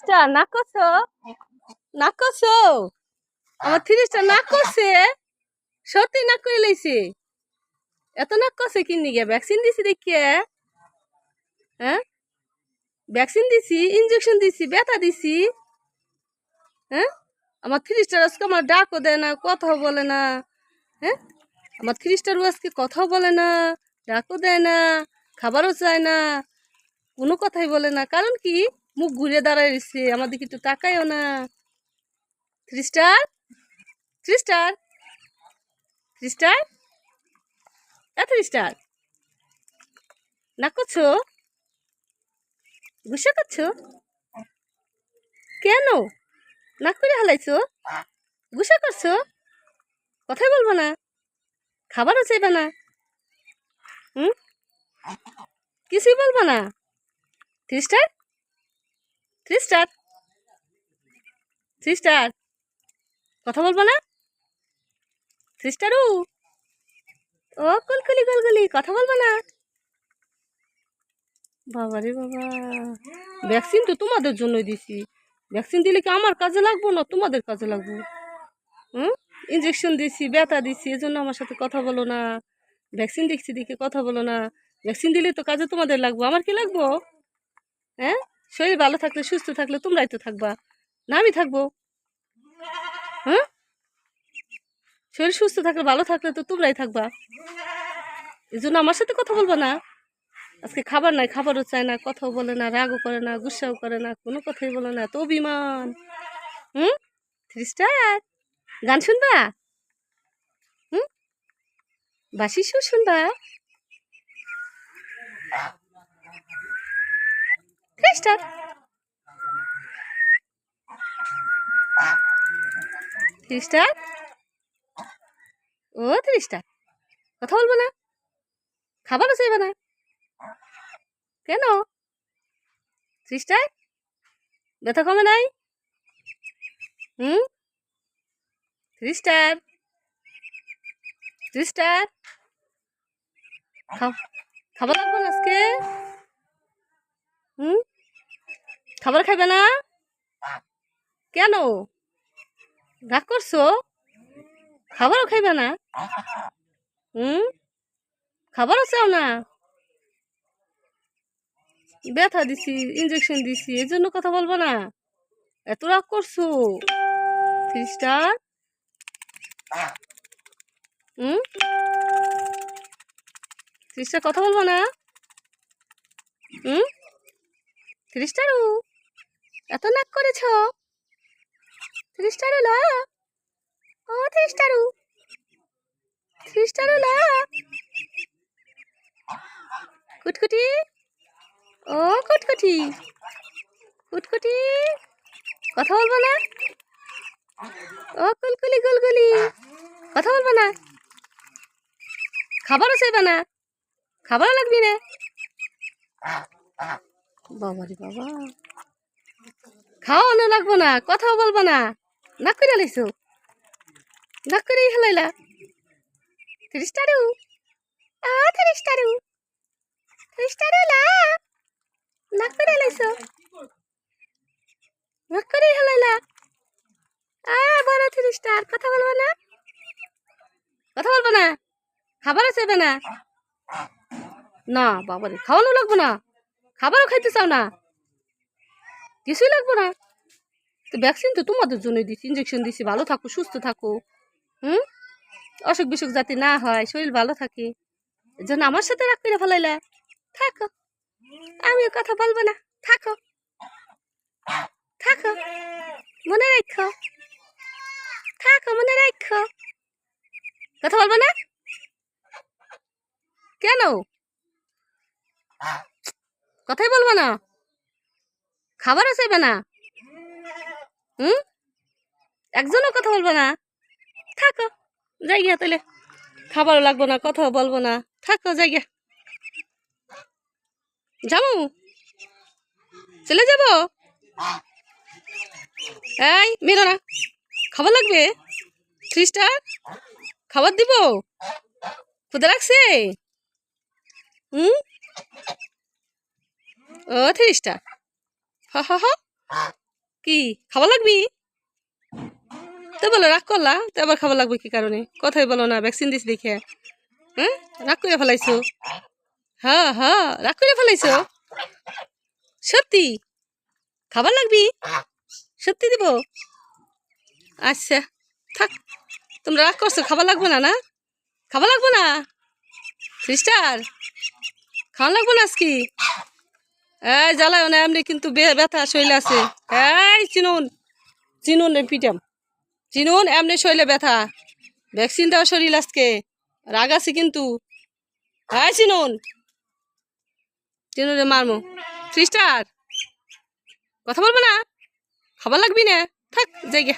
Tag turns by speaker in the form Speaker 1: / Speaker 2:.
Speaker 1: Star নাক করছো নাক করছো আমার 30টা নাক করছে সত্যি নাক করে লইছে এত নাক করছে কিনি গিয়া ভ্যাকসিন দিছি দেখিয়ে হ্যাঁ ভ্যাকসিন দিছি ইনজেকশন দিছি ব্যথা দিছি হ্যাঁ আমার 30টা আজকে আমার ডাকও দেয় না কথাও বলে না হ্যাঁ আমার 30টার আজকে কথাও বলে না ডাকও দেয় না খাবারও চায় না কোনো কথাই বলে না কারণ কি মুখ ঘুরে দাঁড়ায় রয়েছে আমার দিকে একটু তাকায়ও না 3 স্টার 3 স্টার 3 স্টার 3 স্টার না করছো গুসা করছো কেন নাক করে হালাইছো গুসা করছো কথাই বলবো না খাবারও চাইবে না হুম কিছুই বলবো না 3 স্টার 3 স্টার 3 স্টার কথা বলবো না 3 স্টার ও কলকলি কলকলি কথা বলবো না বাবা রে বাবা ভ্যাকসিন তো তোমাদের জন্যই দিছি ভ্যাকসিন দিলে কি আমার কাজে লাগবো না তোমাদের কাজে লাগবো ইঞ্জেকশন দিছি ব্যথা দিছি এজন্য আমার সাথে কথা বলো না ভ্যাকসিন দিচ্ছি দেখে কথা বলো না ভ্যাকসিন দিলে তো কাজে তোমাদের লাগবো আমার কি লাগবো হ্যাঁ শরীর ভালো থাকলে সুস্থ থাকলে তোমরাই তো থাকবা না আমি থাকবো হ্যাঁ শরীর সুস্থ থাকলে ভালো থাকলে তো তোমরাই থাকবা এই জন্য আমার সাথে কথা বলবো না আজকে খাবার নাই খাবারও চায় না কথাও বলে না রাগও করে না গুসাও করে না কোনো কথাই বলে না তো অভিমান 3 স্টার গান শুনবা বাসি সুর শুনবা 3 স্টার 3 স্টার ও 3 স্টার কথা বলবো না খাবারও চাইবে না কেন 3 স্টার ব্যথা কমে নাই 3 স্টার 3 স্টার খাবার লাগবে না আজকে খাবার খাইবে না কেন রাগ করছো খাবারও খাইবে না খাবারও চাও না ব্যথা দিছি ইঞ্জেকশন দিছি এই জন্য কথা বলবো না এত রাগ করছো 3 স্টার 3 স্টার কথা বলবো না 3 স্টার এত নাক করেছ 3 স্টার হলো ও 3 স্টার 3 স্টার হলো কুটকুটি ও কুটকুটি কুটকুটি কথা বলবো না ও কুলকুলি গুলগুলি কথা বলবো না খাবারও চাইবে না খাবারও লাগবি না বাবা রে বাবা খাওয়ানো লাগবো না কথাও বলবো না নাক করে লাইছো নাক করেই হেলাইলা 3 স্টার 3 স্টার 3 স্টার নাক করে লাইছো নাক করেই হেলাইলা বড় 3 স্টার কথা বলবো না কথা বলবো না খাবারও চাইবে না না বাবারে খাওয়ানো লাগবো না খাবারও খাইতে চাও না কিছুই লাগবো না তো ভ্যাকসিন তো তোমাদের জন্য দিচ্ছি ইঞ্জেকশন দিচ্ছি ভালো থাকো সুস্থ থাকো অসুখ বিসুখ যাতে না হয় শরীর ভালো থাকে এর জন্য আমার সাথে রাগ করে ফেলাইলা থাকো আমিও কথা বলবো না থাকো থাকো মনে রাখো থাকো মনে রাখো কথা বলবো না কেন কথাই বলবো না খাবারও চাইবে না একজনও কথা বলবো না থাকো জায়গা তাহলে খাবারও লাগবো না কথাও বলবো না থাকো জায়গা যাবো চলে যাবো এই মেরো না খাবার লাগবে 3 স্টার খাবার দিব ক্ষুদা লাগছে ও 3 স্টার হা হা হা কি খাওয়া লাগবি? তো বলো রাগ করলা তো আবার খাওয়া লাগবে কি কারণে? কথাই বলো না, ভ্যাকসিন দিছি দেখে। হ্যাঁ, রাগ করে ফেলাইছো। হ্যাঁ হ্যাঁ, রাগ করে ফেলাইছো। সত্যি খাবার লাগবি? সত্যি দিব? আচ্ছা, থাক। তোমরা রাগ করছো, খাবার লাগবে না না? খাবার লাগবে না সিস্টার? খাওয়া লাগবে না আজকে? এই জ্বালায় না, এমনি কিন্তু ব্যথা শরীরে আছে। এই চিনুন, চিনুন পিটাম, চিনুন এমনি শরীরে ব্যথা। ভ্যাকসিন দেওয়া শরীর আজকে রাগ আছে কিন্তু। এই চিনুন, চিনুন মারমো। সিস্টার কথা বলবো না? খাবার লাগবি না? থাক জায়গা।